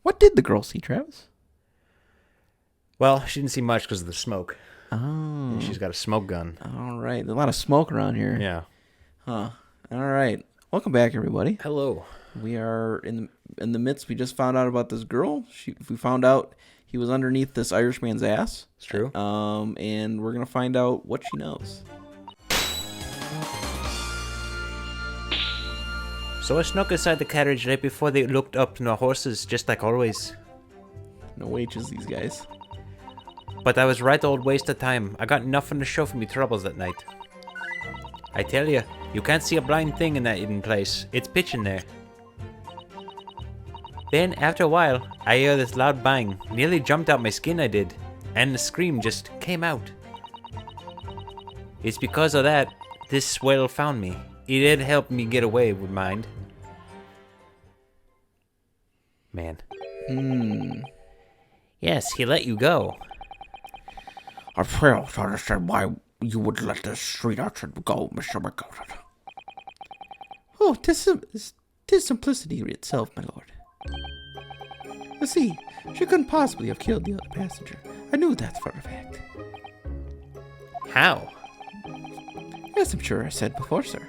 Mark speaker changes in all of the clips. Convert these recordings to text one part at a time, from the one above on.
Speaker 1: What did the girl see, Travis?
Speaker 2: Well, she didn't see much because of the smoke.
Speaker 1: Oh.
Speaker 2: She's got a smoke gun.
Speaker 1: All right. There's a lot of smoke around here.
Speaker 2: Yeah.
Speaker 1: Huh. All right. Welcome back, everybody.
Speaker 2: Hello.
Speaker 1: We are in the midst. We just found out about this girl. We found out he was underneath this Irishman's ass.
Speaker 2: It's true.
Speaker 1: And we're gonna find out what she knows.
Speaker 2: So I snuck inside the carriage right before they looked up no horses, just like always.
Speaker 1: No H's, these guys.
Speaker 2: But that was right old waste of time. I got nothing to show for me troubles that night. I tell you can't see a blind thing in that hidden place. It's pitch in there. Then, after a while, I hear this loud bang. Nearly jumped out my skin, I did. And the scream just came out. It's because of that, this swell found me. He did help me get away with mind. Man. Yes, he let you go.
Speaker 3: I fail to understand why you would let this street urchin go, Mr. McGovern.
Speaker 1: Oh, 'tis simplicity itself, my lord. You see, she couldn't possibly have killed the other passenger. I knew that for a fact.
Speaker 2: How?
Speaker 1: As I'm sure I said before, sir.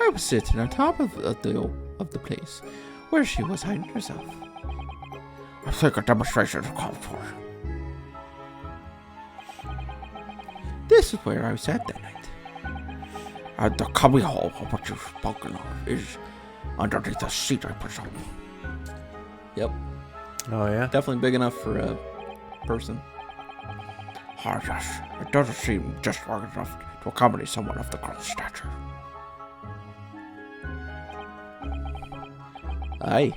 Speaker 1: I was sitting on top of the place where she was hiding herself.
Speaker 3: I think a demonstration is called for.
Speaker 1: This is where I sat that night.
Speaker 3: And the cubby hole of what you've spoken of is underneath the seat, I presume.
Speaker 1: Yep,
Speaker 2: Oh, yeah?
Speaker 1: definitely big enough for a person.
Speaker 3: Ah, yes. It doesn't seem just large enough to accommodate someone of the girl's stature.
Speaker 1: Aye,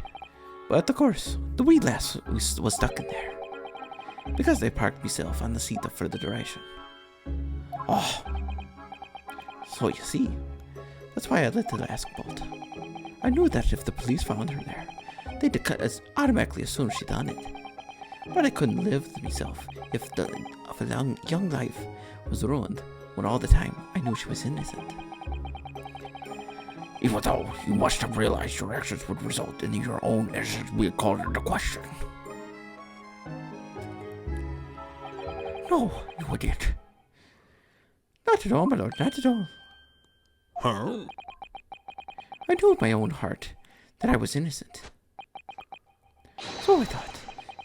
Speaker 1: but of course, the wee lass was stuck in there. Because they parked myself on the seat for the duration.
Speaker 3: Oh,
Speaker 1: So you see, that's why I let the lass bolt. I knew that if the police found her there, they'd automatically assume she'd done it. But I couldn't live with myself if a young life was ruined when all the time I knew she was innocent.
Speaker 3: even though you must have realized your actions would result in your own innocence being called into question.
Speaker 1: No, you idiot. Not at all, my lord, not at all.
Speaker 3: Huh?
Speaker 1: I knew in my own heart that I was innocent. So I thought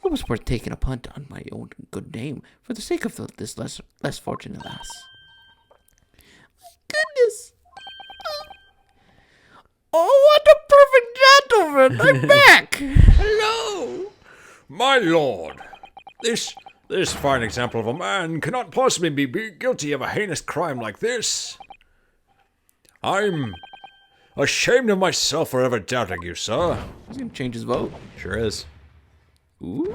Speaker 1: it was worth taking a punt on my own good name for the sake of this less fortunate lass. My goodness!
Speaker 3: Oh, what a perfect gentleman! I'm back!
Speaker 4: Hello! My lord, this fine example of a man cannot possibly be guilty of a heinous crime like this. I'm ashamed of myself for ever doubting you, sir.
Speaker 1: He's gonna change his vote.
Speaker 2: Sure is.
Speaker 1: Ooh.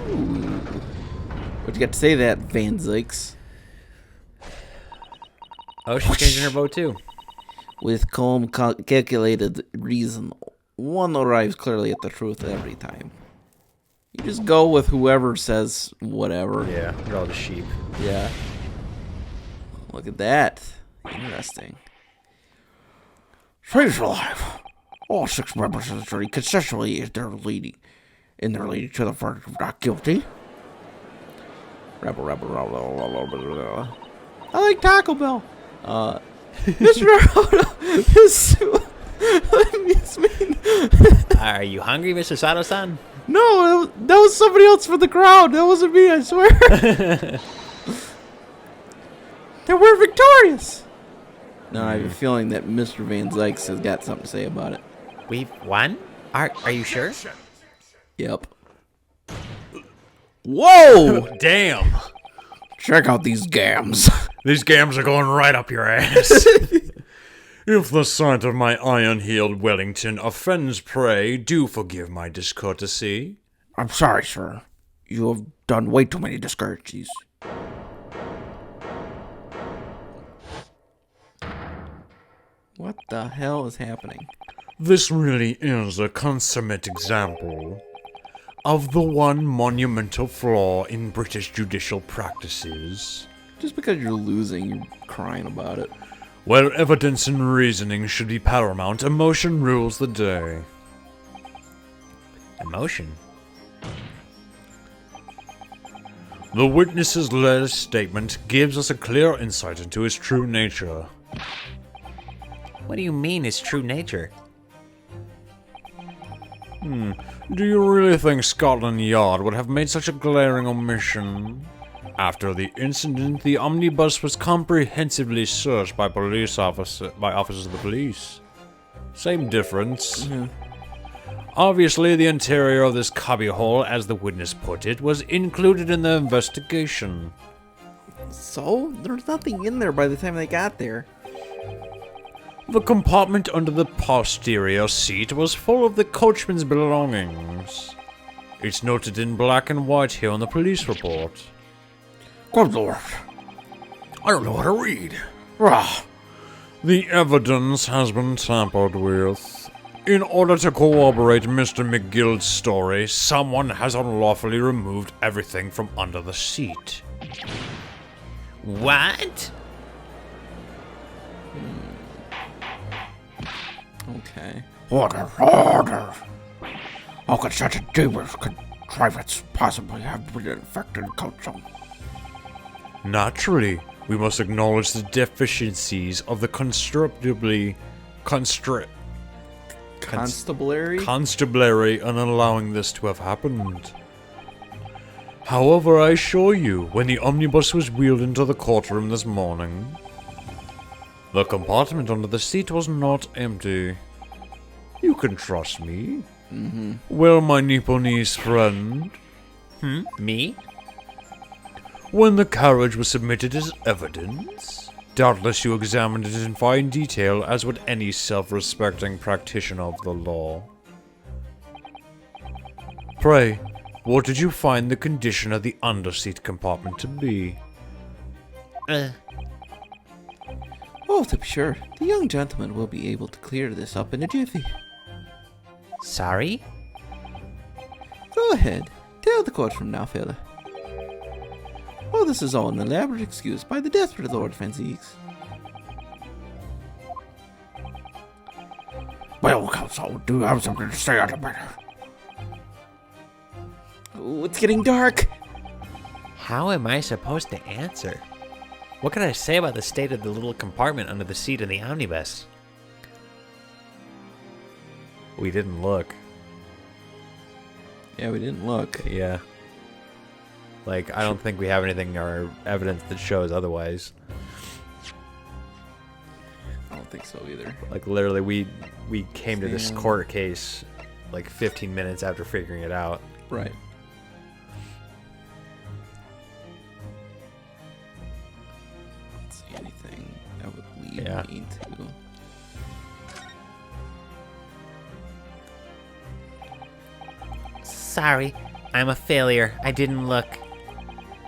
Speaker 1: What you got to say that, Van Zeiks?
Speaker 2: Oh, she's changing her vote too.
Speaker 1: With calm, calculated reason, one arrives clearly at the truth every time. You just go with whoever says whatever.
Speaker 2: Yeah, they're all just sheep.
Speaker 1: Yeah. Look at that. Interesting.
Speaker 3: Stays alive. All 6 members of the jury consensually is their leading to the verdict of not guilty.
Speaker 1: Rebel. I like Taco Bell. Mr. Naruto, this mean.
Speaker 2: Are you hungry, Mr. Sato-san?
Speaker 1: No, that was somebody else for the crowd. That wasn't me, I swear. They were victorious. No, I have a feeling that Mr. Van Zeiks has got something to say about it.
Speaker 2: We've won? Are you sure?
Speaker 1: Yep. Whoa!
Speaker 4: Damn!
Speaker 3: Check out these gams.
Speaker 4: These gams are going right up your ass. If the sight of my iron-heeled Wellington offends prey, do forgive my discourtesy.
Speaker 3: I'm sorry, sir. You have done way too many discourtesies.
Speaker 1: What the hell is happening?
Speaker 4: This really is a consummate example of the one monumental flaw in British judicial practices.
Speaker 1: Just because you're losing, you're crying about it.
Speaker 4: Where evidence and reasoning should be paramount, emotion rules the day.
Speaker 2: Emotion?
Speaker 4: The witness's latest statement gives us a clear insight into his true nature.
Speaker 2: What do you mean his true nature?
Speaker 4: Do you really think Scotland Yard would have made such a glaring omission? After the incident, the omnibus was comprehensively searched by officers of the police. Same difference. Obviously, the interior of this cubbyhole, as the witness put it, was included in the investigation.
Speaker 1: So? There's nothing in there by the time they got there.
Speaker 4: The compartment under the posterior seat was full of the coachman's belongings. It's noted in black and white here on the police report.
Speaker 3: Good lord.
Speaker 4: I don't know how to read.
Speaker 3: Rah.
Speaker 4: The evidence has been tampered with. In order to corroborate Mr. McGill's story, someone has unlawfully removed everything from under the seat.
Speaker 2: What?
Speaker 1: Okay.
Speaker 3: Order, order. How could such a dubious contrivance possibly have been infected culture?
Speaker 4: Naturally, we must acknowledge the deficiencies of the constabulary in allowing this to have happened. However, I assure you, when the omnibus was wheeled into the courtroom this morning, the compartment under the seat was not empty. You can trust me. Well, my Nipponese friend,
Speaker 2: Me?
Speaker 4: when the carriage was submitted as evidence, doubtless you examined it in fine detail, as would any self-respecting practitioner of the law. Pray, what did you find the condition of the underseat compartment to be?
Speaker 1: Oh, to be sure, the young gentleman will be able to clear this up in a jiffy.
Speaker 2: Sorry?
Speaker 1: Go ahead, tell the court from now, fella. Oh, this is all an elaborate excuse by the desperate Lord Zeiks.
Speaker 3: Well, counsel, do you have something to say on the matter?
Speaker 1: Oh, it's getting dark.
Speaker 2: How am I supposed to answer? What can I say about the state of the little compartment under the seat in the omnibus? We didn't look.
Speaker 1: Yeah, we didn't look.
Speaker 2: Yeah. Like, I don't think we have anything or evidence that shows otherwise.
Speaker 1: I don't think so either.
Speaker 2: Like, literally, we came to this court case like 15 minutes after figuring it out.
Speaker 1: Right. Don't see anything that would lead me to.
Speaker 2: Sorry, I'm a failure. I didn't look.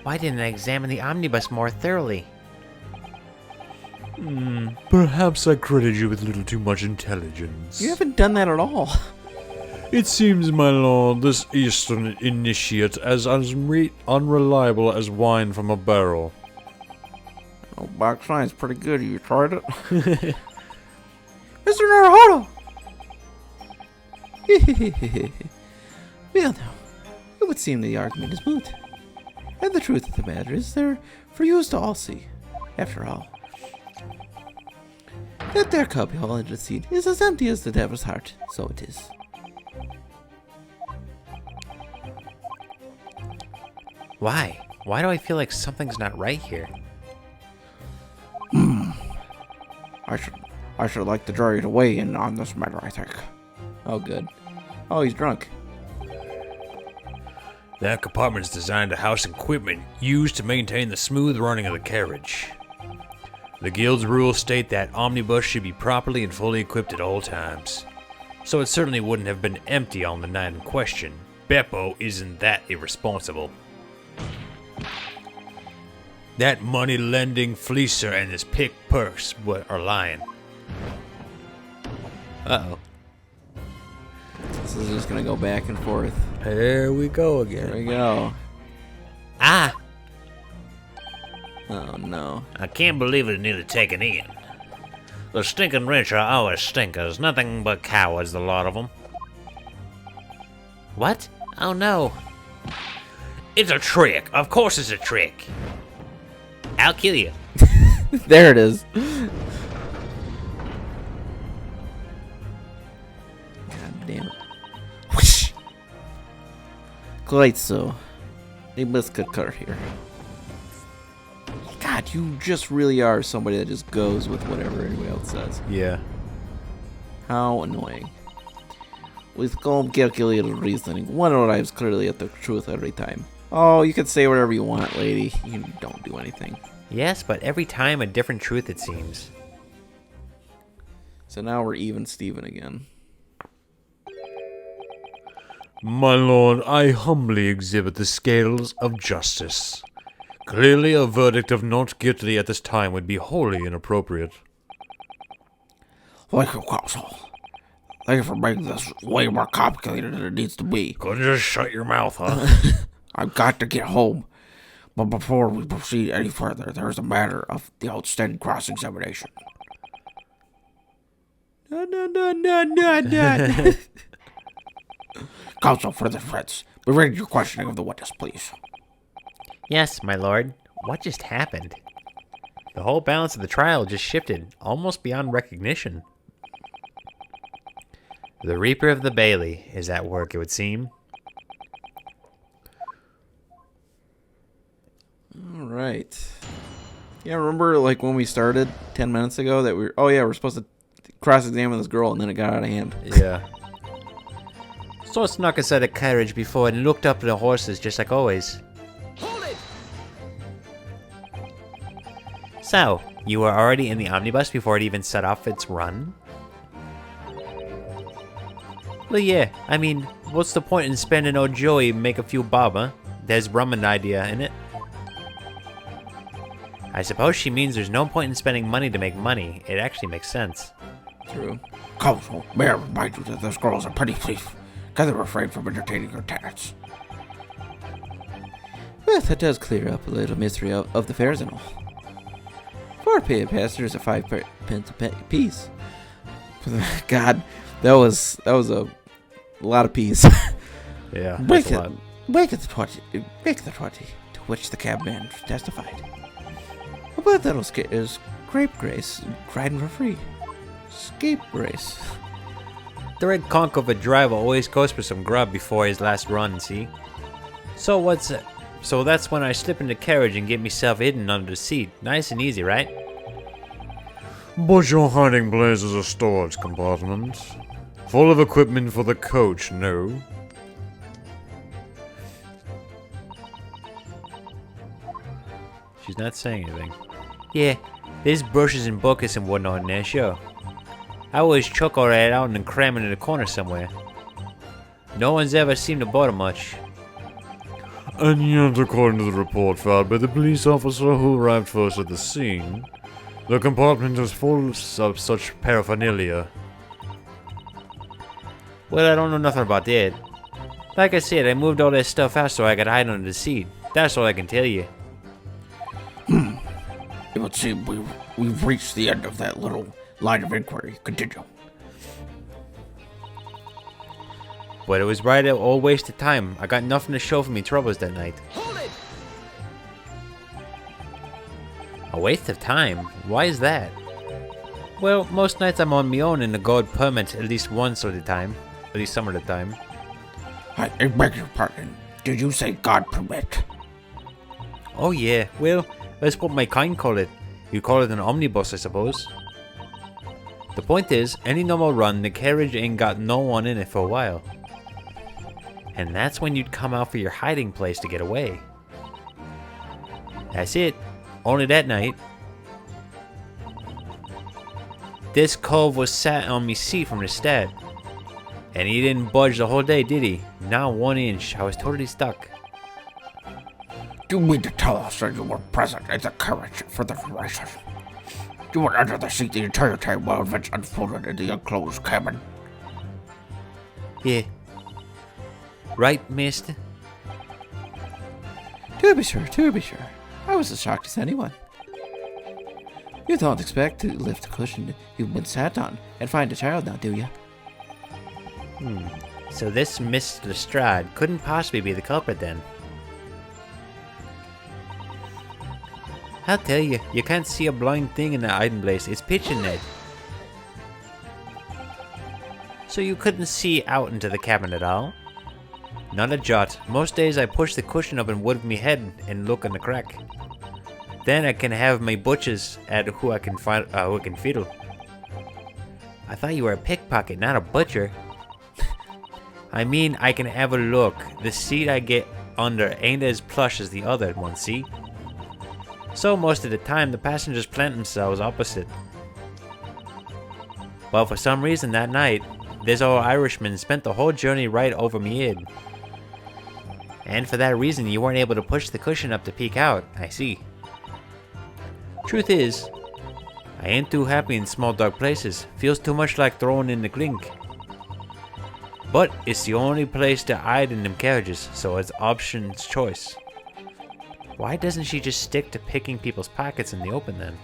Speaker 2: Why didn't I examine the omnibus more thoroughly?
Speaker 4: Perhaps I credited you with a little too much intelligence.
Speaker 1: You haven't done that at all.
Speaker 4: It seems, my lord, this Eastern initiate is as unreliable as wine from a barrel.
Speaker 3: Oh, box nine's pretty good. You tried it?
Speaker 1: Mr. Naruhodo! Well, now, it would seem the argument is moot. And the truth of the matter is there for you to all see. After all, that there cubbyhole under the seat is as empty as the devil's heart, so it is.
Speaker 2: Why? Why do I feel like something's not right here?
Speaker 3: I should like the jury to weigh in on this matter, I think.
Speaker 1: Oh, good. Oh, he's drunk.
Speaker 4: That compartment is designed to house equipment used to maintain the smooth running of the carriage. The Guild's rules state that omnibus should be properly and fully equipped at all times. So it certainly wouldn't have been empty on the night in question. Beppo isn't that irresponsible. That money-lending fleecer and his pick purse are lying.
Speaker 2: Uh-oh.
Speaker 1: This is just gonna go back and forth.
Speaker 4: There we go
Speaker 1: There
Speaker 4: again.
Speaker 1: we go.
Speaker 2: Ah!
Speaker 1: Oh, no.
Speaker 4: I can't believe it nearly taken in.
Speaker 2: The stinking rich are always stinkers. Nothing but cowards, the lot of them. What? Oh no. It's a trick. Of course it's a trick. I'll kill you.
Speaker 1: There it is. God damn it. Whoosh. Quite so. A biscuit car here. God, you just really are somebody that just goes with whatever anybody else says.
Speaker 2: Yeah.
Speaker 1: How annoying. With calm, calculated reasoning, one arrives clearly at the truth every time. Oh, you can say whatever you want, lady. You don't do anything.
Speaker 2: Yes, but every time a different truth, it seems.
Speaker 1: So now we're even Steven again.
Speaker 4: My lord, I humbly exhibit the scales of justice. Clearly, a verdict of not guilty at this time would be wholly inappropriate.
Speaker 3: Thank you, Counsel. Thank you for making this way more complicated than it needs to be.
Speaker 4: Couldn't just shut your mouth, huh?
Speaker 3: I've got to get home. But before we proceed any further, there is a matter of the outstanding cross-examination.
Speaker 1: No.
Speaker 3: Counsel for the defense, be ready to your questioning of the witness, please.
Speaker 2: Yes, my lord. What just happened? The whole balance of the trial just shifted, almost beyond recognition. The Reaper of the Bailey is at work, it would seem.
Speaker 1: Alright. Yeah, remember like when we started 10 minutes ago that we're supposed to cross-examine this girl and then it got out of hand.
Speaker 2: Yeah. So I snuck inside a carriage before and looked up at the horses just like always. Hold it! So, you were already in the omnibus before it even set off its run? Well, yeah, I mean, what's the point in spending old Joey and make a few bob, huh? There's rum and idea in it. I suppose she means there's no point in spending money to make money. It actually makes sense.
Speaker 1: True.
Speaker 3: Counsel, may I remind you that this girl is a petty thief. Can they refrain from entertaining her tenants?
Speaker 1: Well, that does clear up a little mystery of the fares and all. For paying passengers at 5 pence a piece. God, that was a lot of peas.
Speaker 2: Yeah,
Speaker 1: Break
Speaker 2: that's a lot.
Speaker 1: Break the 20, to which the cabman testified. About that'll is grape grace, riding for free. Scape grace.
Speaker 2: The red conch of a driver always goes for some grub before his last run, see? So what's it? So that's when I slip in the carriage and get myself hidden under the seat. Nice and easy, right?
Speaker 4: But your hiding place is a storage compartment. Full of equipment for the coach, no?
Speaker 2: She's not saying anything. Yeah, there's brushes and buckets and whatnot in there, sure. I always chuck all that out and then cram it in the corner somewhere. No one's ever seemed to bother much.
Speaker 4: And yet, according to the report filed by the police officer who arrived first at the scene, the compartment is full of such paraphernalia.
Speaker 2: Well, I don't know nothing about that. Like I said, I moved all that stuff out so I could hide under the seat. That's all I can tell you.
Speaker 3: It would seem we've reached the end of that little line of inquiry. Continue.
Speaker 2: But it was right at all waste of time. I got nothing to show for me troubles that night. Hold it! A waste of time? Why is that? Well, most nights I'm on my own in the guard permit at least once of the time. At least some of the time.
Speaker 3: I beg your pardon. Did you say God permit?
Speaker 2: Oh yeah, well, that's what my kind call it. You call it an omnibus, I suppose. The point is, any normal run, the carriage ain't got no one in it for a while. And that's when you'd come out for your hiding place to get away. That's it. Only that night. This cove was sat on me seat from the start. And he didn't budge the whole day, did he? Not 1 inch. I was totally stuck.
Speaker 3: Do you mean to tell us that you were present in the carriage for the duration? You were under the seat the entire time while events unfolded in the enclosed cabin?
Speaker 2: Yeah. Right, mister?
Speaker 1: To be sure. I was as shocked as anyone. You don't expect to lift the cushion you've been sat on and find a child now, do you?
Speaker 2: So this Miss Lestrade couldn't possibly be the culprit then. I'll tell you, you can't see a blind thing in the hiding place. It's pitch and net. So you couldn't see out into the cabin at all? Not a jot. Most days I push the cushion up and wood me head and look in the crack. Then I can have my butches at who I can find, who can fiddle. I thought you were a pickpocket, not a butcher. I mean, I can have a look. The seat I get under ain't as plush as the other one, see? So most of the time, the passengers plant themselves opposite. Well, for some reason that night, this old Irishman spent the whole journey right over me head. And for that reason, you weren't able to push the cushion up to peek out, I see. Truth is, I ain't too happy in small dark places. Feels too much like throwing in the clink. But it's the only place to hide in them carriages, so it's option's choice. Why doesn't she just stick to picking people's pockets in the open then?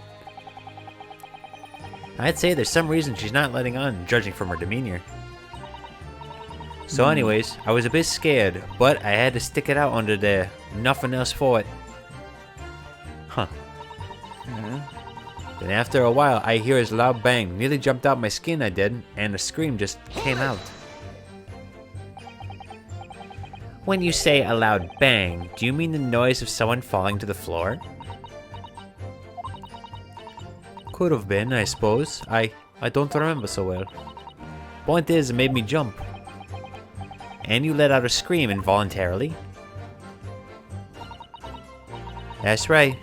Speaker 2: I'd say there's some reason she's not letting on, judging from her demeanor. So anyways, I was a bit scared, but I had to stick it out under there. Nothing else for it. Huh. Then after a while, I hear his loud bang. Nearly jumped out my skin, I did, and a scream just came out. When you say a loud bang, do you mean the noise of someone falling to the floor? Could have been, I suppose. I don't remember so well. Point is, it made me jump. And you let out a scream involuntarily? That's right.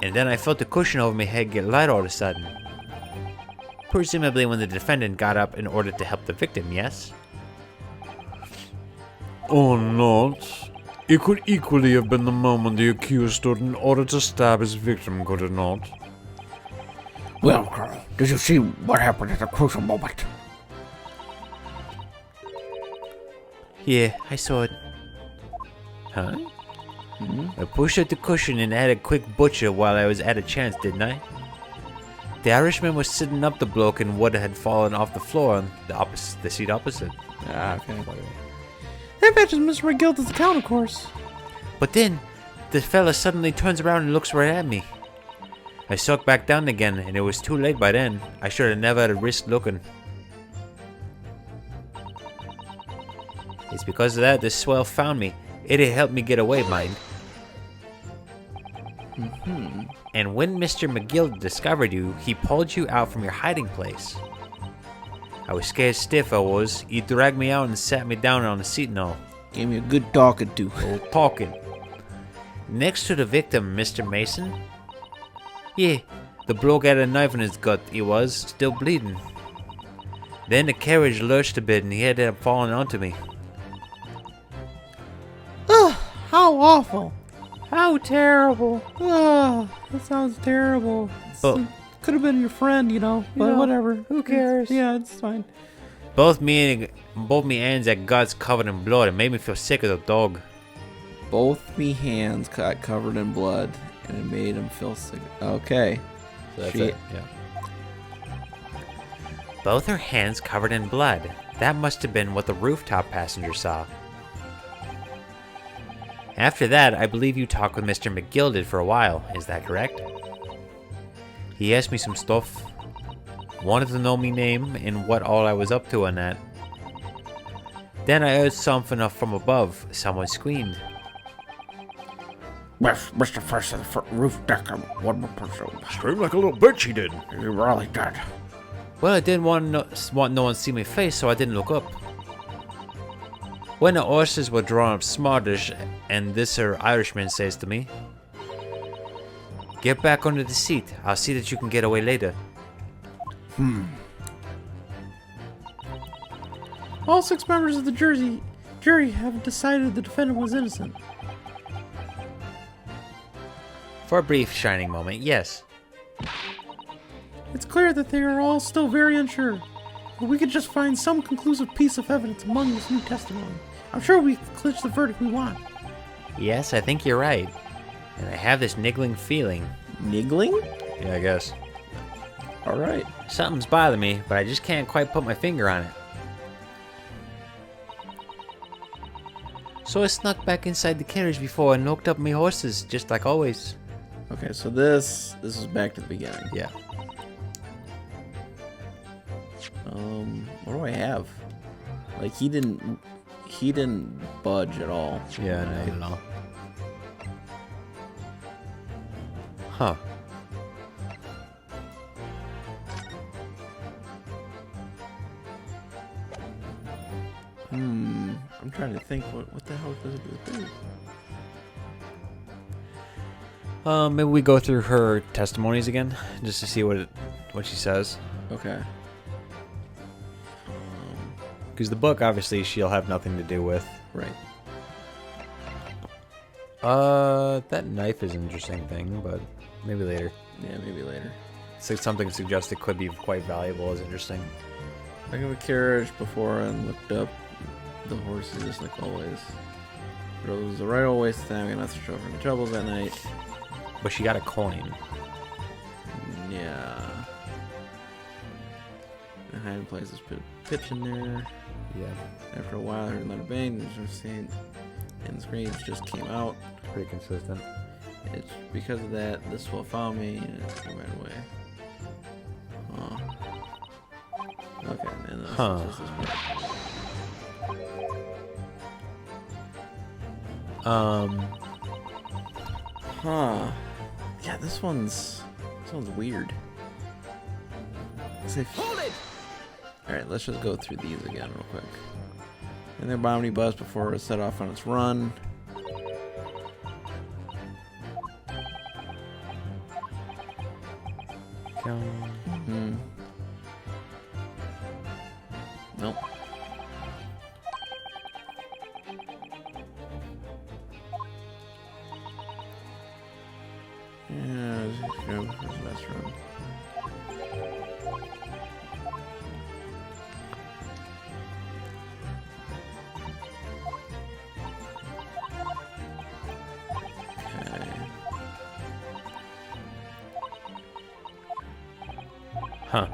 Speaker 2: And then I felt the cushion over my head get light all of a sudden. Presumably when the defendant got up in order to help the victim, yes?
Speaker 4: Or not. It could equally have been the moment the accused stood in order to stab his victim, could it not?
Speaker 3: Well, Colonel, did you see what happened at the crucial moment?
Speaker 2: Yeah, I saw it. Huh? I pushed at the cushion and had a quick butcher while I was at a chance, didn't I? The Irishman was sitting up the bloke and wood had fallen off the floor on the seat opposite.
Speaker 1: Ah, okay. That matches Mr. McGilda's account, of course.
Speaker 2: But then, the fella suddenly turns around and looks right at me. I sucked back down again, and it was too late by then. I should have never had risked looking. It's because of that this swell found me. It had helped me get away, mind. And when Mr. McGill discovered you, he pulled you out from your hiding place. I was scared stiff, I was. He dragged me out and sat me down on the seat and all.
Speaker 1: Gave me a good talking to.
Speaker 2: Old talking. Next to the victim, Mr. Mason? Yeah, the bloke had a knife in his gut, he was, still bleeding. Then the carriage lurched a bit and he ended up falling onto me.
Speaker 1: Ugh, how awful.
Speaker 2: How terrible.
Speaker 1: Ugh, that sounds terrible.
Speaker 2: But
Speaker 1: could have been your friend, but whatever.
Speaker 2: who cares?
Speaker 1: Yeah, it's fine.
Speaker 2: Both me hands had guts covered in blood. It made me feel sick as a dog.
Speaker 1: Both me hands got covered in blood, and it made him feel sick. Okay.
Speaker 2: So that's it. Yeah. Both her hands covered in blood. That must have been what the rooftop passenger saw. After that, I believe you talked with Mr. McGilded for a while. Is that correct? He asked me some stuff. Wanted to know me name and what all I was up to on that. Then I heard something up from above. Someone screamed.
Speaker 3: Yes, Mr. First of the roof deck, one more person.
Speaker 4: Screamed like a little bitch, he did.
Speaker 3: You really did.
Speaker 2: Well, I didn't want no one to see my face, so I didn't look up. When the horses were drawn up smartish, and this her Irishman says to me, "Get back under the seat. I'll see that you can get away later."
Speaker 1: All 6 members of the jury have decided the defendant was innocent.
Speaker 2: For a brief shining moment, yes.
Speaker 1: It's clear that they are all still very unsure, but we could just find some conclusive piece of evidence among this new testimony. I'm sure we can clinch the verdict we want.
Speaker 2: Yes, I think you're right. And I have this niggling feeling.
Speaker 1: Niggling?
Speaker 2: Yeah, I guess.
Speaker 1: All right.
Speaker 2: Something's bothering me, but I just can't quite put my finger on it. So I snuck back inside the carriage before and hooked up my horses, just like always.
Speaker 1: Okay, so this is back to the beginning.
Speaker 2: Yeah.
Speaker 1: What do I have? Like he didn't budge at all.
Speaker 2: Yeah, not at all. Huh.
Speaker 1: I'm trying to think what the hell does it do?
Speaker 2: Maybe we go through her testimonies again, just to see what she says.
Speaker 1: Okay.
Speaker 2: Because the book, obviously, she'll have nothing to do with.
Speaker 1: Right.
Speaker 2: That knife is an interesting thing, but maybe later.
Speaker 1: Yeah, maybe later.
Speaker 2: It's like something suggests it could be quite valuable is interesting.
Speaker 1: I got a carriage before and looked up the horses just like always. But it was the right old waste of time. Got nothing to show for any troubles that night.
Speaker 2: But she got a coin.
Speaker 1: Yeah. The hiding places put pitch in there.
Speaker 2: Yeah.
Speaker 1: After a while, I heard another bang, and the screams just came out.
Speaker 2: Pretty consistent.
Speaker 1: It's because of that, this will found me, and it ran away. Okay, and this is this Yeah, this one's weird. Hold it! Alright, let's just go through these again real quick. And their bounty bus before it set off on its run. Nope. Yeah, let's go for the best run.
Speaker 2: Huh.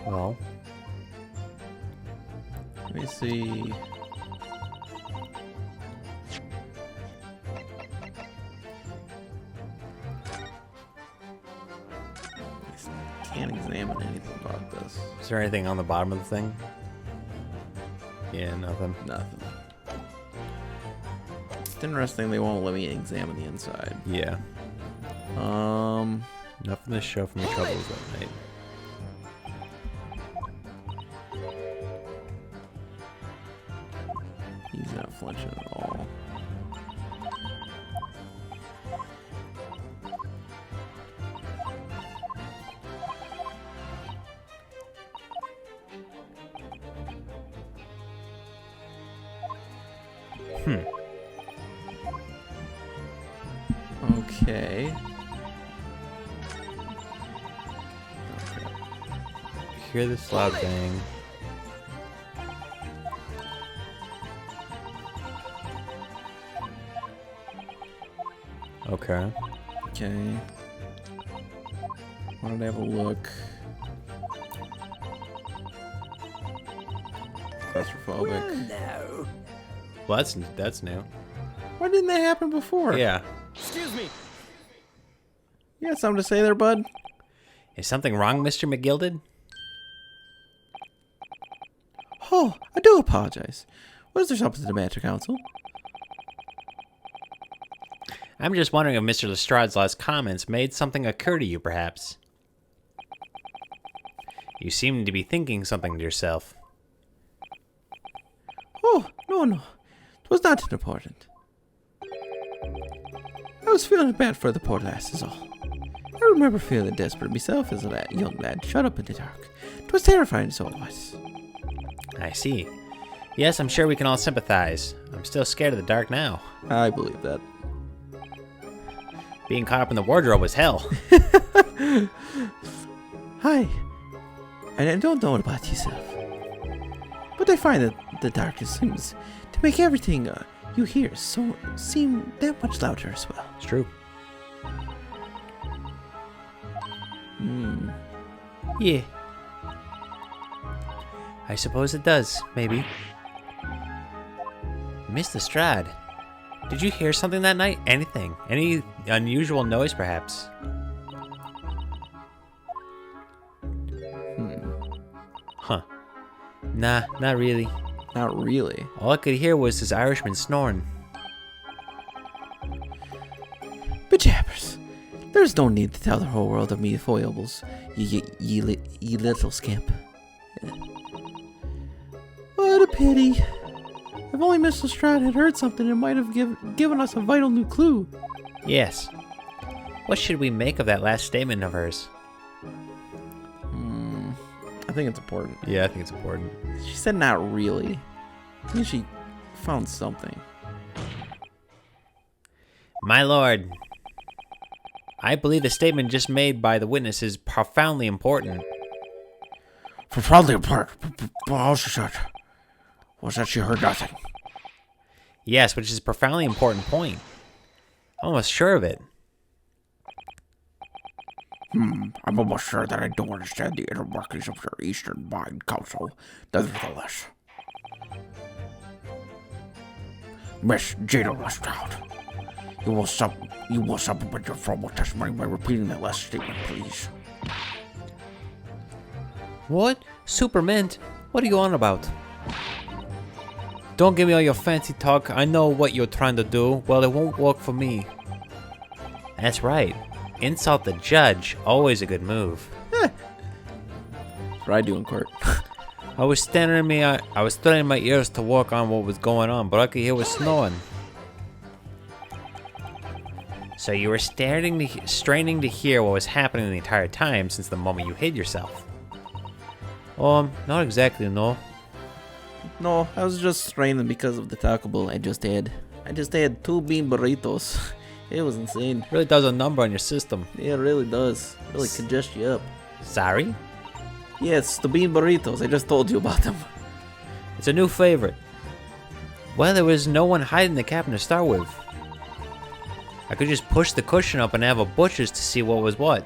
Speaker 2: Well.
Speaker 1: Let me see. I can't examine anything about this.
Speaker 2: Is there anything on the bottom of the thing? Yeah, nothing.
Speaker 1: Nothing. It's interesting they won't let me examine the inside.
Speaker 2: Yeah. Nothing to show for me troubles that night.
Speaker 1: He's not flinching at all. Okay.
Speaker 2: Hear this loud bang. Okay.
Speaker 1: Okay. Wanted to have a look. Claustrophobic.
Speaker 2: Well, that's new.
Speaker 1: Why didn't that happen before?
Speaker 2: Yeah.
Speaker 5: Excuse me.
Speaker 1: You got something to say there, bud?
Speaker 2: Is something wrong, Mr. McGilded?
Speaker 1: Oh, I do apologize. Was there something the matter, Counsel?
Speaker 2: I'm just wondering if Mr. Lestrade's last comments made something occur to you, perhaps. You seem to be thinking something to yourself.
Speaker 1: Oh, no. It was not important. I was feeling bad for the poor lass is all. I remember feeling desperate myself as a young lad shut up in the dark. It was terrifying, so it was.
Speaker 2: I see. Yes, I'm sure we can all sympathize. I'm still scared of the dark now.
Speaker 1: I believe that.
Speaker 2: Being caught up in the wardrobe was hell.
Speaker 1: Hi. I don't know about yourself, but I find that the darkness seems to make everything you hear seem that much louder as well.
Speaker 2: It's true. Yeah. I suppose it does, maybe. Mr. Strad, did you hear something that night? Anything? Any unusual noise, perhaps? Huh. Nah, not really.
Speaker 1: Not really.
Speaker 2: All I could hear was this Irishman snoring.
Speaker 1: Bejabbers. There's no need to tell the whole world of me foibles, ye little scamp. What a pity. If only Mr. Stroud had heard something, it might have given us a vital new clue.
Speaker 2: Yes. What should we make of that last statement of hers?
Speaker 1: I think it's important.
Speaker 2: Yeah, I think it's important.
Speaker 1: She said not really. I think she found something.
Speaker 2: My lord, I believe the statement just made by the witness is profoundly important.
Speaker 3: Profoundly apart. All she said was that she heard nothing.
Speaker 2: Yes, which is a profoundly important point. I'm almost sure of it.
Speaker 3: I'm almost sure that I don't understand the inner workings of your Eastern Mind Council. Nevertheless, Miss Jada Lestrade, you will supplement your formal testimony by repeating that last statement, please.
Speaker 2: What? Supermint? What are you on about? Don't give me all your fancy talk. I know what you're trying to do. Well, it won't work for me. That's right. Insult the judge. Always a good move.
Speaker 1: That's what I do in court.
Speaker 2: I was straining my ears to work on what was going on, but all I could hear was snoring. So you were straining to hear what was happening the entire time since the moment you hid yourself. Not exactly, no.
Speaker 1: No, I was just straining because of the Taco Bell I just had. I just had 2 bean burritos. It was insane.
Speaker 2: Really does a number on your system.
Speaker 1: Yeah, it really does. Really congest you up.
Speaker 2: Sorry?
Speaker 1: Yes, the bean burritos. I just told you about them.
Speaker 2: It's a new favorite. Well, there was no one hiding the cabin to start with. I could just push the cushion up and have a butcher's to see what was what.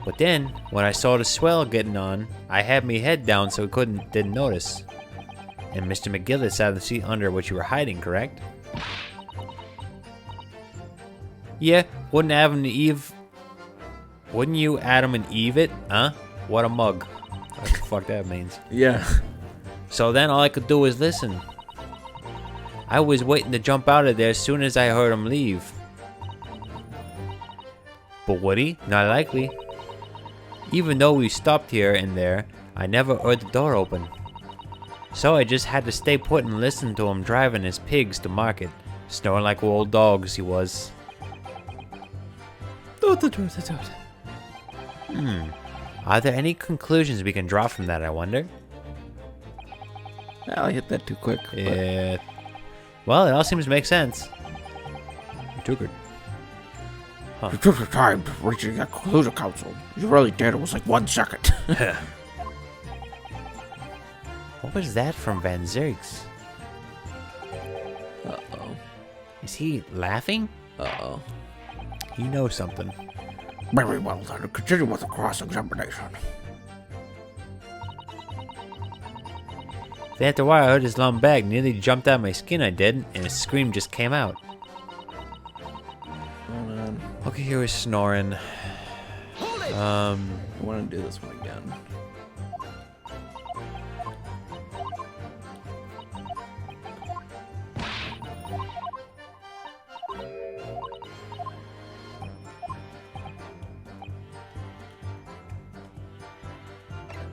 Speaker 2: But then, when I saw the swell getting on, I had me head down so we didn't notice. And Mr. McGillis sat in the seat under which you were hiding, correct? Yeah, wouldn't you Adam and Eve it? Huh? What a mug. What the fuck that means.
Speaker 1: Yeah.
Speaker 2: So then all I could do was listen. I was waiting to jump out of there as soon as I heard him leave. But would he? Not likely. Even though we stopped here and there, I never heard the door open. So I just had to stay put and listen to him driving his pigs to market, snoring like old dogs he was. Are there any conclusions we can draw from that, I wonder?
Speaker 1: I hit that too quick.
Speaker 2: Yeah. Well, it all seems to make sense. You took it.
Speaker 3: You took your time reaching that conclusion, Council. You really did. It was like 1 second.
Speaker 2: What was that from Van Zeiks?
Speaker 1: Uh-oh.
Speaker 2: Is he laughing?
Speaker 1: Uh-oh.
Speaker 2: He knows something.
Speaker 3: Very well, then. Continue with the cross-examination.
Speaker 2: After a while, I heard his long bag nearly jumped out of my skin, I did, and a scream just came out.
Speaker 1: Hold on.
Speaker 2: Okay, here was snoring.
Speaker 1: I want to do this one again.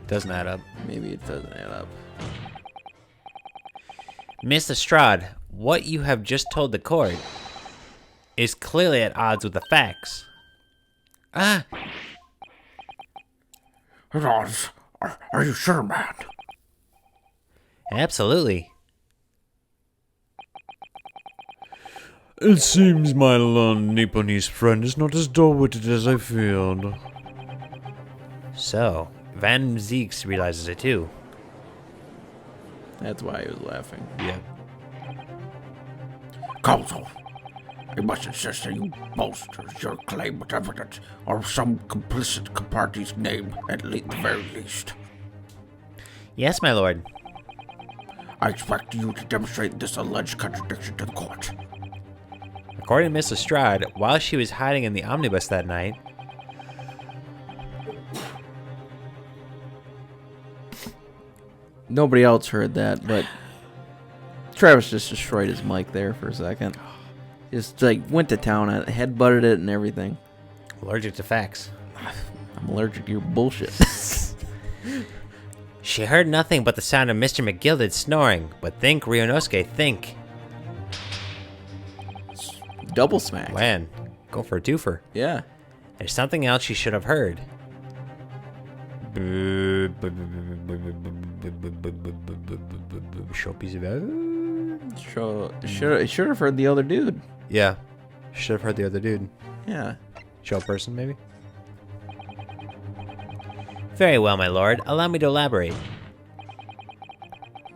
Speaker 2: Doesn't add up.
Speaker 1: Maybe it doesn't add up.
Speaker 2: Mr. Strad, what you have just told the court is clearly at odds with the facts.
Speaker 3: It is. Are you sure, man?
Speaker 2: Absolutely.
Speaker 4: It seems my lone Nipponese friend is not as dull-witted as I feared.
Speaker 2: So, Van Zeiks realizes it too.
Speaker 1: That's why he was laughing.
Speaker 2: Yeah.
Speaker 3: Council, I must insist that you bolster your claim with evidence or some complicit party's name at the very least.
Speaker 2: Yes, my lord.
Speaker 3: I expect you to demonstrate this alleged contradiction to the court.
Speaker 2: According to Miss Lestrade, while she was hiding in the omnibus that night,
Speaker 1: Nobody else heard that, but Travis just destroyed his mic there for a second. Just like went to town on it, headbutted it and everything.
Speaker 2: allergic to facts.
Speaker 1: I'm allergic to your bullshit.
Speaker 2: She heard nothing but the sound of Mr. McGilded snoring, but think, Ryunosuke, think.
Speaker 1: Double smack.
Speaker 2: When? Go for a twofer.
Speaker 1: Yeah.
Speaker 2: There's something else she should have heard. Show piece of
Speaker 1: Should have heard the other dude.
Speaker 2: Yeah. Should have heard the other dude.
Speaker 1: Yeah.
Speaker 2: Show person, maybe? Very well, my lord. Allow me to elaborate.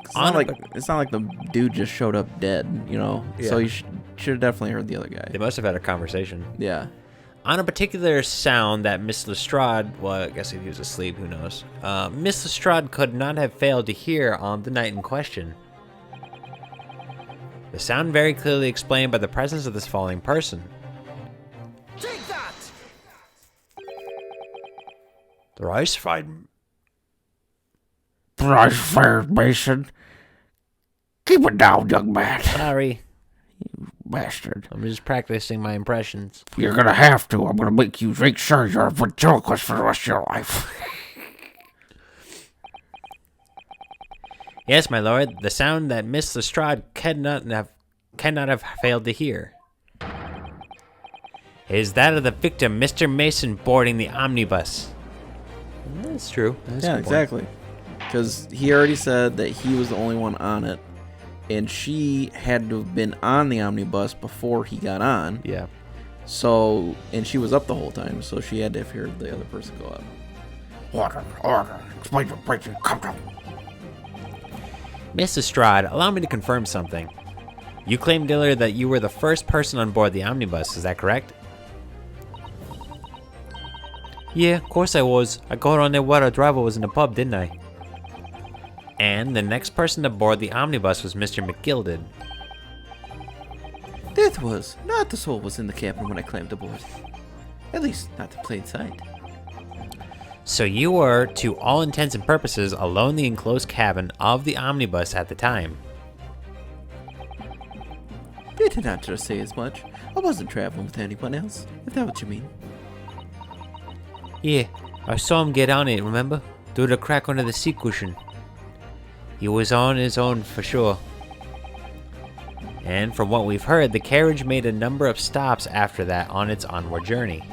Speaker 1: It's not like the dude just showed up dead, you know?
Speaker 2: Yeah.
Speaker 1: So you should have definitely heard the other guy.
Speaker 2: They must have had a conversation.
Speaker 1: Yeah.
Speaker 2: On a particular sound that Miss Lestrade, well, I guess if he was asleep, who knows? Miss Lestrade could not have failed to hear on the night in question. The sound very clearly explained by the presence of this falling person.
Speaker 5: Take that!
Speaker 2: The rice fried.
Speaker 3: Price fair, Mason. Keep it down, young man.
Speaker 2: Sorry,
Speaker 3: Bastard.
Speaker 2: I'm just practicing my impressions.
Speaker 3: You're gonna have to. I'm gonna make sure you're a ventriloquist for the rest of your life.
Speaker 2: Yes, my lord, the sound that Miss Lestrade cannot have failed to hear is that of the victim, Mr. Mason, boarding the omnibus. That's true. That's a
Speaker 1: Yeah,
Speaker 2: good point.
Speaker 1: exactly. Because he already said that he was the only one on it, and she had to have been on the omnibus before he got on.
Speaker 2: Yeah.
Speaker 1: So, and she was up the whole time, so she had to have heard the other person go up.
Speaker 3: Order. Explain your breaking. Come down.
Speaker 2: Miss Lestrade, allow me to confirm something. You claimed earlier that you were the first person on board the omnibus, is that correct? Yeah, of course I was. I got on there while our driver was in the pub, didn't I? And the next person to board the omnibus was Mr. McGilded.
Speaker 1: That was not the soul was in the cabin when I climbed aboard. At least, not to plain sight.
Speaker 2: So you were, to all intents and purposes, alone in the enclosed cabin of the omnibus at the time.
Speaker 1: They did not just say as much. I wasn't traveling with anyone else, if that's what you mean.
Speaker 2: Yeah, I saw him get on it, remember? Through the crack under the seat cushion. He was on his own for sure. And from what we've heard, the carriage made a number of stops after that on its onward journey.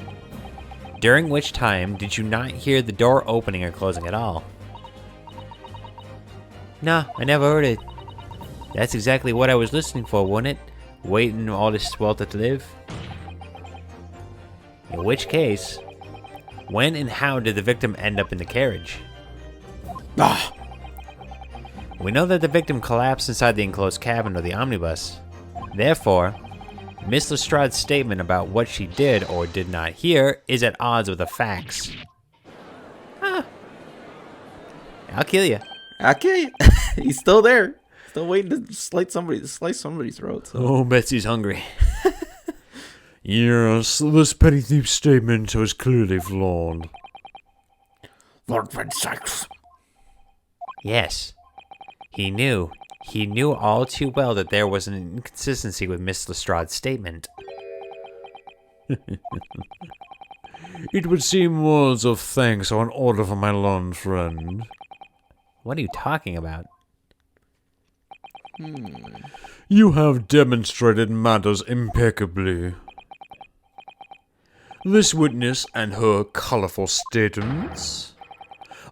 Speaker 2: During which time, did you not hear the door opening or closing at all? Nah, I never heard it. That's exactly what I was listening for, wasn't it? Waiting all this swelter to live? In which case, when and how did the victim end up in the carriage? We know that the victim collapsed inside the enclosed cabin of the omnibus. Therefore, Miss Lestrade's statement about what she did or did not hear is at odds with the facts. I'll kill you.
Speaker 1: I'll kill you. He's still there. Still waiting to slice somebody's throat. So.
Speaker 2: Oh, Betsy's hungry.
Speaker 4: Yes, this petty thief's statement was clearly flawed.
Speaker 3: Lord Van Zeiks.
Speaker 2: Yes. He knew all too well that there was an inconsistency with Miss Lestrade's statement.
Speaker 4: It would seem words of thanks are in order for my learned friend.
Speaker 2: What are you talking about?
Speaker 4: You have demonstrated matters impeccably. This witness and her colorful statements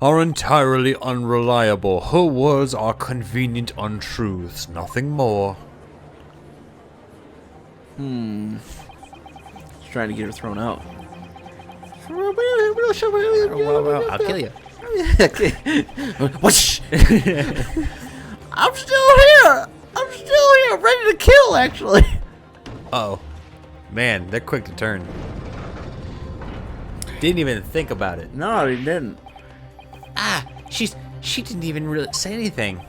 Speaker 4: are entirely unreliable. Her words are convenient untruths, nothing more.
Speaker 1: He's trying to get her thrown out.
Speaker 2: I'll kill you.
Speaker 1: Whoosh. I'm still here, ready to kill, actually.
Speaker 2: Uh-oh. Man, they're quick to turn. Didn't even think about it.
Speaker 1: No, he didn't.
Speaker 2: Ah, she didn't even really say anything.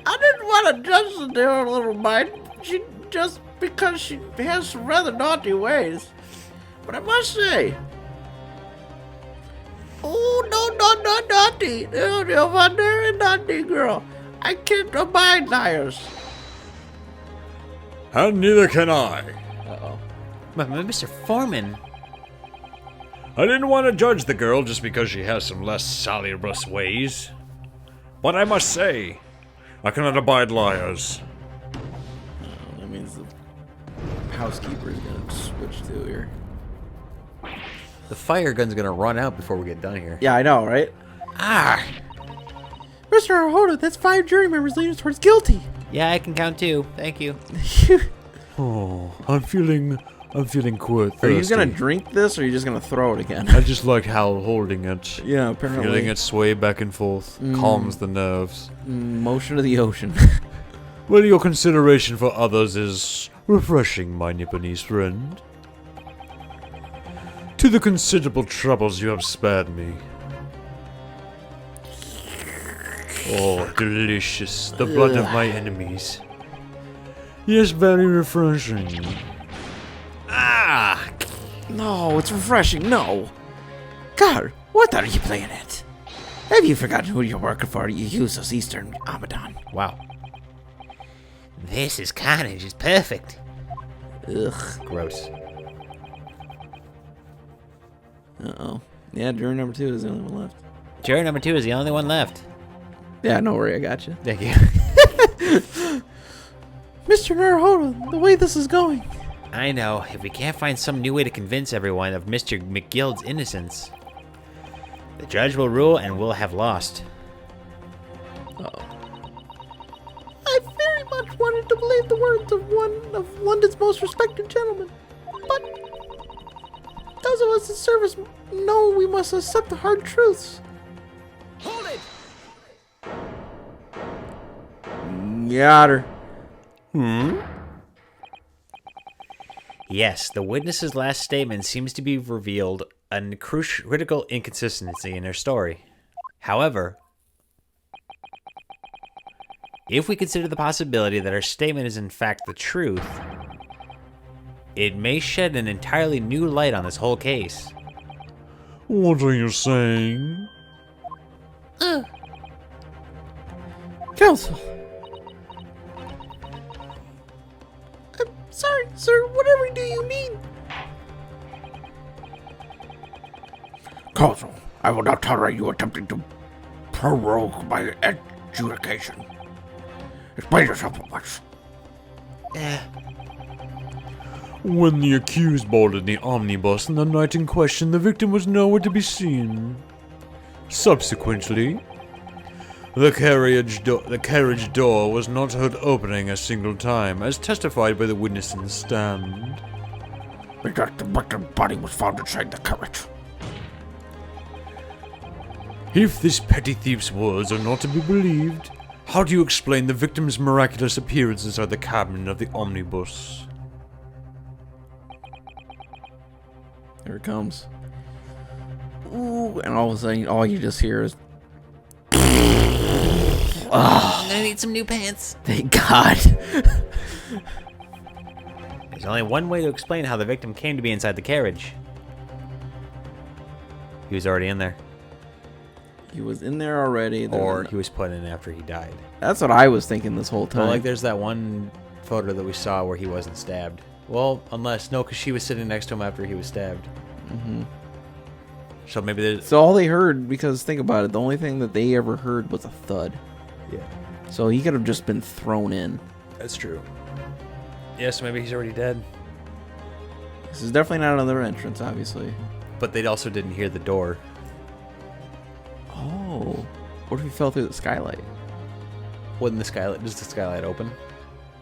Speaker 1: I didn't want to judge the dear little mite. She just because she has some rather naughty ways. But I must say, oh no, not naughty. You're a very naughty girl. I can't abide liars.
Speaker 4: And neither can I.
Speaker 1: Uh-oh.
Speaker 2: But Mr. Foreman.
Speaker 4: I didn't want to judge the girl just because she has some less salubrious ways. But I must say, I cannot abide liars.
Speaker 1: That means the housekeeper is gonna switch to here.
Speaker 2: The fire gun's gonna run out before we get done here.
Speaker 1: Yeah, I know, right?
Speaker 2: Ah!
Speaker 1: Mr. Arhoda, that's 5 jury members leaning towards guilty.
Speaker 2: Yeah, I can count 2. Thank you.
Speaker 4: Oh, I'm feeling quite thirsty.
Speaker 1: Are you gonna drink this, or are you just gonna throw it again?
Speaker 4: I just like Hal holding it.
Speaker 1: Yeah, apparently.
Speaker 4: Feeling it sway back and forth calms the nerves.
Speaker 1: Motion of the ocean.
Speaker 4: Well, your consideration for others is refreshing, my Nipponese friend. To the considerable troubles you have spared me. Oh, delicious. The blood of my enemies. Yes, very refreshing.
Speaker 1: Ah! No, it's refreshing. No. God, what are you playing at? Have you forgotten who you're working for? You use those Eastern Abaddon.
Speaker 2: Wow.
Speaker 6: This is carnage. It's perfect.
Speaker 1: Ugh.
Speaker 2: Gross.
Speaker 1: Uh-oh. Yeah, jury number 2 is the only one left.
Speaker 2: Jury number 2 is the only one left.
Speaker 1: Yeah, no worry, I got you.
Speaker 2: Thank you.
Speaker 1: Mr. Naruhodo, the way this is going.
Speaker 2: I know. If we can't find some new way to convince everyone of Mr. McGill's innocence, the judge will rule and we'll have lost.
Speaker 1: Uh-oh. I very much wanted to believe the words of one of London's most respected gentlemen, but those of us in service know we must accept the hard truths.
Speaker 5: Hold it!
Speaker 1: Got her.
Speaker 2: Yes, the witness's last statement seems to be revealed a critical inconsistency in her story. However, if we consider the possibility that her statement is in fact the truth, it may shed an entirely new light on this whole case.
Speaker 4: What are you saying?
Speaker 1: Counsel. I'm sorry, sir. Whatever do you mean?
Speaker 3: Counsel, I will not tolerate you attempting to prorogue my adjudication. Explain yourself at once.
Speaker 4: When the accused boarded the omnibus on the night in question, the victim was nowhere to be seen. Subsequently, the carriage door was not heard opening a single time, as testified by the witness in the stand.
Speaker 3: Because the victim's body was found inside the carriage.
Speaker 4: If this petty thief's words are not to be believed, how do you explain the victim's miraculous appearance inside the cabin of the omnibus?
Speaker 1: Here it comes. Ooh, and all of a sudden, all you just hear is,
Speaker 6: I'm gonna need some new pants.
Speaker 1: thank God.
Speaker 2: There's only one way to explain how the victim came to be inside the carriage. He was already in there.
Speaker 1: He was in there already.
Speaker 2: Or he was put in after he died.
Speaker 1: That's what I was thinking this whole time.
Speaker 2: Well, like there's that one photo that we saw where he wasn't stabbed. Well, unless, no, because she was sitting next to him after he was stabbed.
Speaker 1: Mm-hmm.
Speaker 2: So maybe there's...
Speaker 1: So all they heard, because think about it, the only thing that they ever heard was a thud.
Speaker 2: Yeah.
Speaker 1: So he could have just been thrown in.
Speaker 2: That's true. Yes, maybe he's already dead.
Speaker 1: This is definitely not another entrance, obviously.
Speaker 2: But they also didn't hear the door.
Speaker 1: Oh. What if he fell through the skylight?
Speaker 2: Does the skylight open?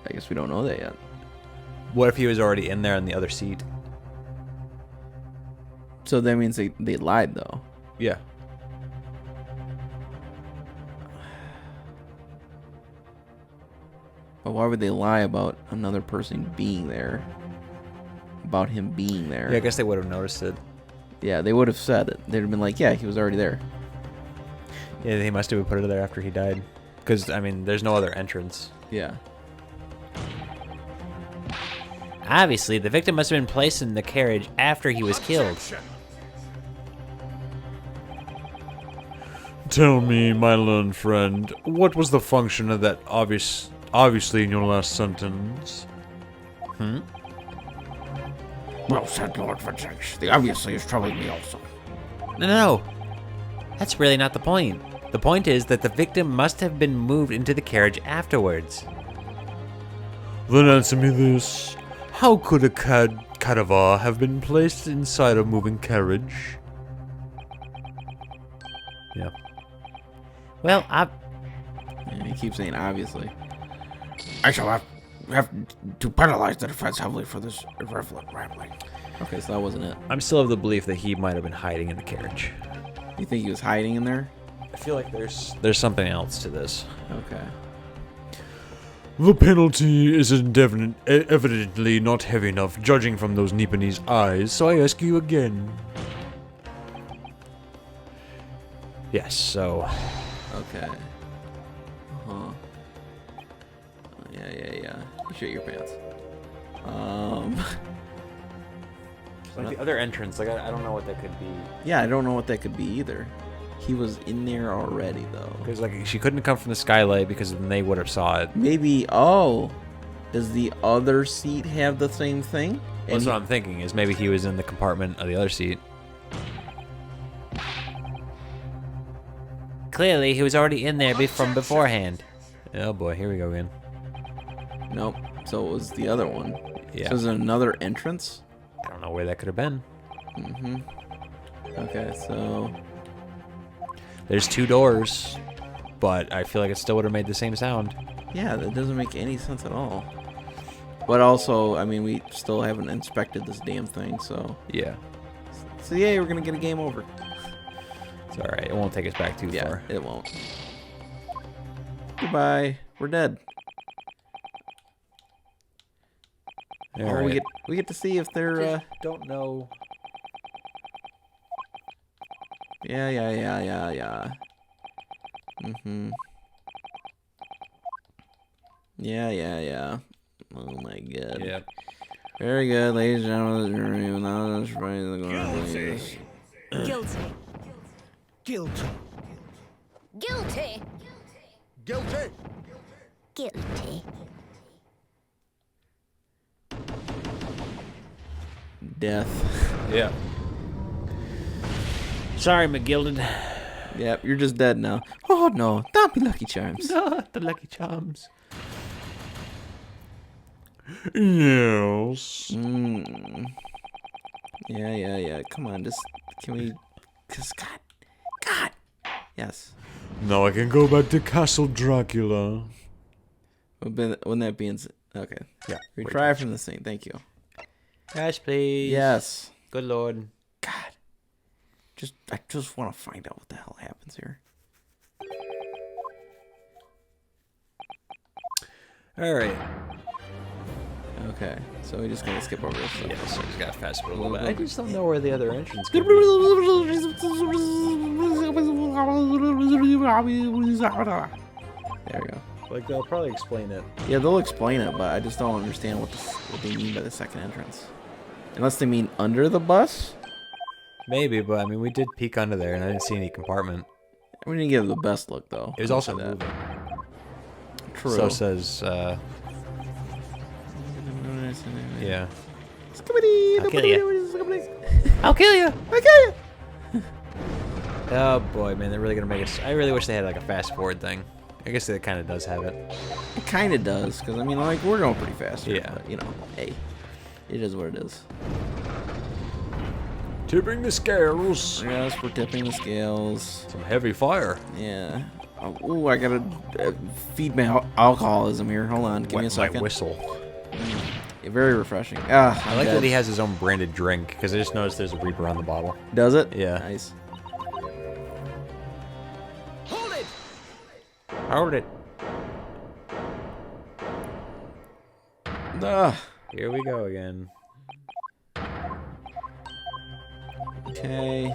Speaker 1: I guess we don't know that yet.
Speaker 2: What if he was already in there on the other seat?
Speaker 1: So that means they lied, though.
Speaker 2: Yeah.
Speaker 1: But why would they lie about another person being there? about him being there.
Speaker 2: Yeah, I guess they would have noticed it.
Speaker 1: Yeah, they would have said it. They'd have been like, yeah, he was already there.
Speaker 2: Yeah, he must have put it there after he died. Because, I mean, there's no other entrance.
Speaker 1: Yeah.
Speaker 6: Obviously, the victim must have been placed in the carriage after he was killed.
Speaker 4: Tell me, my learned friend, what was the function of that obviously in your last sentence?
Speaker 3: Well said, Lord Zeiks. The obviously is troubling me also.
Speaker 6: No. That's really not the point.
Speaker 2: The point is that the victim must have been moved into the carriage afterwards.
Speaker 4: Then answer me this. How could a cadaver have been placed inside a moving carriage?
Speaker 2: Yeah.
Speaker 6: Well,
Speaker 1: Yeah, he keeps saying obviously.
Speaker 3: I shall have to penalize the defense heavily for this irrelevant rambling.
Speaker 1: Okay, so that wasn't it.
Speaker 2: I'm still of the belief that he might have been hiding in the carriage.
Speaker 1: You think he was hiding in there?
Speaker 2: I feel like there's something else to this.
Speaker 1: Okay.
Speaker 4: The penalty is evidently not heavy enough, judging from those Nipponese eyes, so I ask you again.
Speaker 2: Yes, so...
Speaker 1: Okay. Uh-huh. Yeah. You shit your pants.
Speaker 2: Like the other entrance, like I don't know what that could be.
Speaker 1: Yeah, I don't know what that could be either. He was in there already, though.
Speaker 2: Because like she couldn't come from the skylight because then they would have saw it.
Speaker 1: Maybe, does the other seat have the same thing?
Speaker 2: That's what I'm thinking, is maybe he was in the compartment of the other seat.
Speaker 6: clearly he was already in there from beforehand.
Speaker 2: Oh boy, here we go again.
Speaker 1: Nope. So it was the other one.
Speaker 2: Yeah.
Speaker 1: So is it another entrance?
Speaker 2: I don't know where that could have been.
Speaker 1: Mm-hmm. Okay, so...
Speaker 2: There's two doors, but I feel like it still would have made the same sound.
Speaker 1: Yeah, that doesn't make any sense at all. But also, I mean, we still haven't inspected this damn thing, so...
Speaker 2: Yeah.
Speaker 1: So yeah, we're gonna get a game over.
Speaker 2: It's alright, it won't take us back too far.
Speaker 1: It won't. Goodbye. We're dead.
Speaker 2: All right.
Speaker 1: we get to see if they're
Speaker 2: Don't know.
Speaker 1: Yeah. Yeah. Oh my god.
Speaker 2: Yeah.
Speaker 1: Very good, ladies and gentlemen. Now let's try to go on, please.
Speaker 5: Guilty.
Speaker 7: Guilty.
Speaker 5: Guilty.
Speaker 7: Guilty.
Speaker 5: Guilty.
Speaker 1: Death.
Speaker 2: Yeah.
Speaker 6: Sorry, McGilded.
Speaker 1: Yep, you're just dead now. Oh no, don't be Lucky Charms.
Speaker 2: The Lucky Charms.
Speaker 4: Yes.
Speaker 1: Yeah. Come on, just can we? Cause God. Yes.
Speaker 4: Now I can go back to Castle Dracula.
Speaker 1: Wouldn't that be okay?
Speaker 2: Yeah.
Speaker 1: Retry from the scene. Thank you.
Speaker 6: Yes, please.
Speaker 1: Yes.
Speaker 6: Good lord.
Speaker 1: God. I just want to find out what the hell happens here.
Speaker 2: Alright.
Speaker 1: Okay, so we just gotta skip over this stuff.
Speaker 2: Yeah, so we just gotta fast forward a little bit. I just don't know where the other entrance could be.
Speaker 1: There we go.
Speaker 2: Like, they'll probably explain it.
Speaker 1: Yeah, they'll explain it, but I just don't understand what they mean by the second entrance. Unless they mean under the bus?
Speaker 2: Maybe, but I mean, we did peek under there and I didn't see any compartment.
Speaker 1: We didn't get the best look, though.
Speaker 2: It was also moving.
Speaker 1: True.
Speaker 2: So says, yeah.
Speaker 6: I'll kill you. I'll kill you.
Speaker 2: Oh boy, man, they're really gonna make us. I really wish they had like a fast forward thing. I guess it kind of does have it.
Speaker 1: It kind of does, because, I mean, like, we're going pretty fast here,
Speaker 2: Yeah.
Speaker 1: but, you know, hey, it is what it is.
Speaker 4: Tipping the scales.
Speaker 1: Yes, we're tipping the scales.
Speaker 4: Some heavy fire.
Speaker 1: Yeah. Oh, I gotta feed my alcoholism here. Hold on, give me a
Speaker 2: Wet
Speaker 1: second.
Speaker 2: light whistle.
Speaker 1: Very refreshing. Ah,
Speaker 2: I like that he has his own branded drink because I just noticed there's a Reaper on the bottle.
Speaker 1: Does it?
Speaker 2: Yeah.
Speaker 1: Nice.
Speaker 5: Hold it.
Speaker 2: Hold it.
Speaker 1: Ah,
Speaker 2: Here we go again.
Speaker 1: Okay.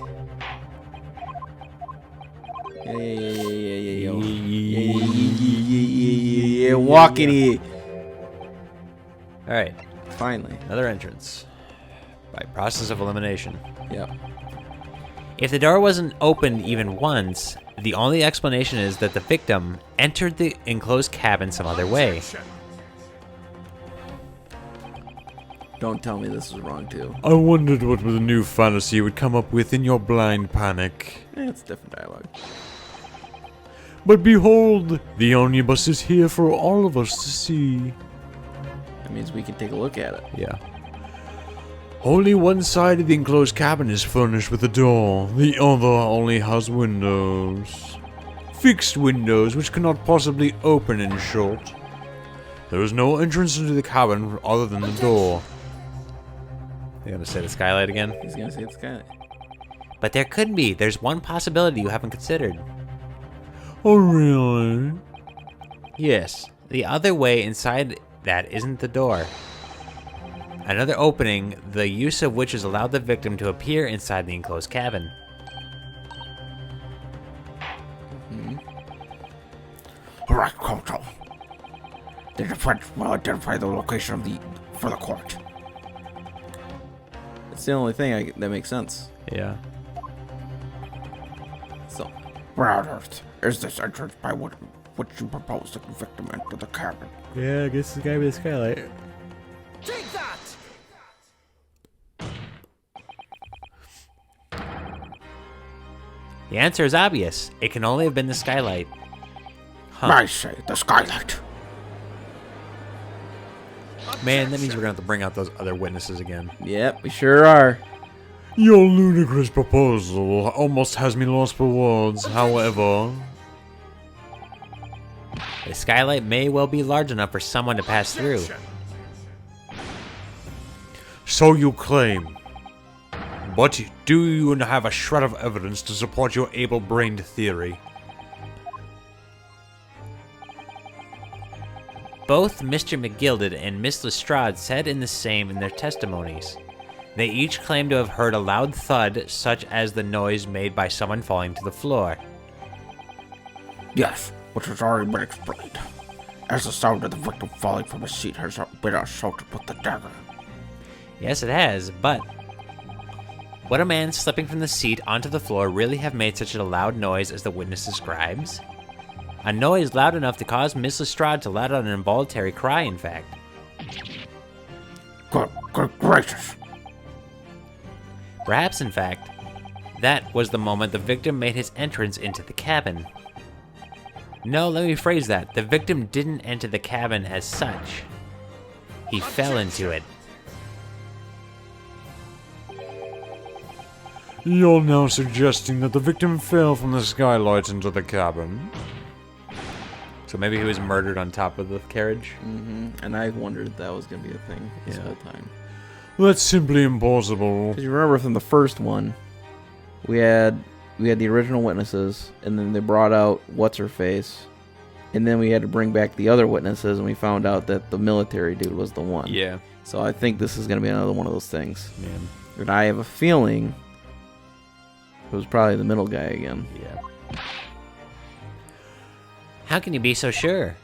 Speaker 1: Yeah. Walking here.
Speaker 2: All right,
Speaker 1: Finally.
Speaker 2: another entrance by process of elimination.
Speaker 1: Yep.
Speaker 6: If the door wasn't opened even once, the only explanation is that the victim entered the enclosed cabin some other way.
Speaker 1: Don't tell me this is wrong too.
Speaker 4: I wondered what the new fantasy you would come up with in your blind panic.
Speaker 1: It's different dialogue.
Speaker 4: But behold, the omnibus is here for all of us to see.
Speaker 1: That means we can take a look at it.
Speaker 2: Yeah.
Speaker 4: Only one side of the enclosed cabin is furnished with a door. The other only has windows. Fixed windows which cannot possibly open in short. There is no entrance into the cabin other than the door.
Speaker 2: You gonna say the skylight again?
Speaker 1: He's gonna say it's kind of.
Speaker 6: But there could be. There's one possibility you haven't considered.
Speaker 4: Oh, really?
Speaker 6: Yes, the other way inside that isn't the door. Another opening, the use of which has allowed the victim to appear inside the enclosed cabin.
Speaker 3: All right, Koto. The defense will identify the location for the court.
Speaker 1: It's the only thing that makes sense.
Speaker 2: Yeah.
Speaker 1: So,
Speaker 3: Where on earth is this entrance by which you propose the victim enter the cabin?
Speaker 2: Yeah, I guess the guy with the skylight.
Speaker 7: Take that!
Speaker 6: The answer is obvious. It can only have been the skylight.
Speaker 3: I say the skylight.
Speaker 2: Man, that means we're gonna have to bring out those other witnesses again.
Speaker 1: yep, we sure are.
Speaker 4: Your ludicrous proposal almost has me lost for words. However,
Speaker 6: The skylight may well be large enough for someone to pass through.
Speaker 4: so you claim. But do you have a shred of evidence to support your able-brained theory?
Speaker 6: Both Mr. McGilded and Miss Lestrade said in their testimonies. They each claimed to have heard a loud thud, such as the noise made by someone falling to the floor.
Speaker 3: Yes, which has already been explained. As the sound of the victim falling from his seat has been assaulted with the dagger.
Speaker 6: Yes, it has, but would a man slipping from the seat onto the floor really have made such a loud noise as the witness describes? A noise loud enough to cause Miss Lestrade to let out an involuntary cry, in fact.
Speaker 3: Good gracious.
Speaker 6: Perhaps, in fact, that was the moment the victim made his entrance into the cabin. No, let me rephrase that. The victim didn't enter the cabin as such. He fell into it.
Speaker 4: You're now suggesting that the victim fell from the skylight into the cabin?
Speaker 2: So maybe he was murdered on top of the carriage?
Speaker 1: And I wondered if that was gonna be a thing this
Speaker 2: Yeah.
Speaker 1: whole time.
Speaker 4: That's simply impossible.
Speaker 1: Because you remember from the first one, we had the original witnesses, and then they brought out what's her face, and then we had to bring back the other witnesses, and we found out that the military dude was the one.
Speaker 2: Yeah.
Speaker 1: So I think this is gonna be another one of those things.
Speaker 2: Man.
Speaker 1: And I have a feeling it was probably the middle guy again.
Speaker 2: Yeah.
Speaker 6: How can you be so sure?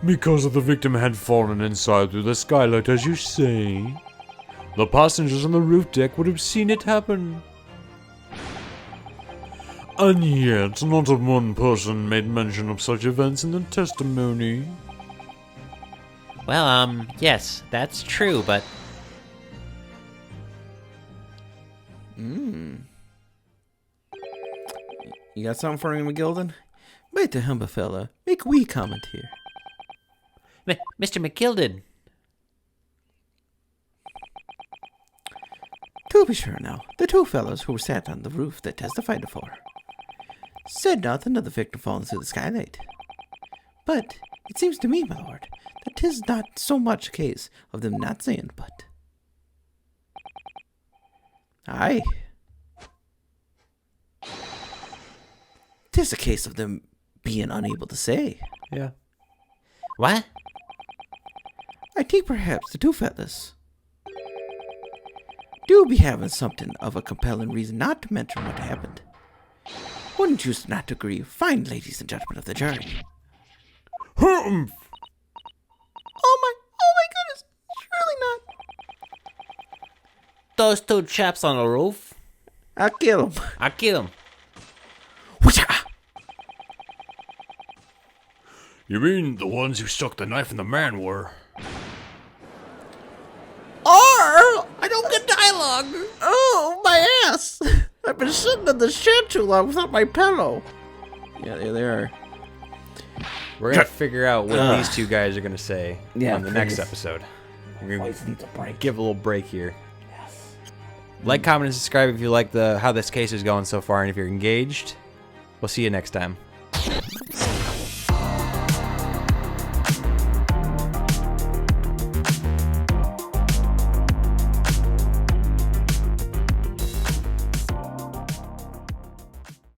Speaker 4: Because if the victim had fallen inside through the skylight, as you say, the passengers on the roof deck would have seen it happen. And yet, not a one person made mention of such events in the testimony.
Speaker 6: Well, yes, that's true, but
Speaker 1: You got something for me, McGilden? Better humble fella, make a wee comment here.
Speaker 6: Mr. McGilded,
Speaker 1: To be sure now, the two fellows who sat on the roof that testified before said nothing of the victim falling through the skylight. But it seems to me, my lord, that 'tis not so much a case of them not saying, but aye, 'tis a case of them being unable to say.
Speaker 2: Yeah.
Speaker 6: what?
Speaker 1: I think perhaps the two fellas do be having something of a compelling reason not to mention what happened. Wouldn't you not agree, fine ladies and gentlemen of the jury?
Speaker 4: Humph!
Speaker 1: Oh my goodness, surely not.
Speaker 6: Those two chaps on the roof.
Speaker 1: I'll kill him.
Speaker 6: I kill them.
Speaker 4: You mean the ones who stuck the knife in the man were?
Speaker 1: I don't get dialogue. Oh, my ass. I've been sitting in the shed too long without my pillow. Yeah, there they are.
Speaker 2: We're gonna figure out what these two guys are gonna say
Speaker 1: Yeah,
Speaker 2: on the next
Speaker 1: please.
Speaker 2: episode. We're gonna
Speaker 3: Voice needs a break.
Speaker 2: give a little break here. Like, comment, and subscribe if you like how this case is going so far, and if you're engaged. We'll see you next time.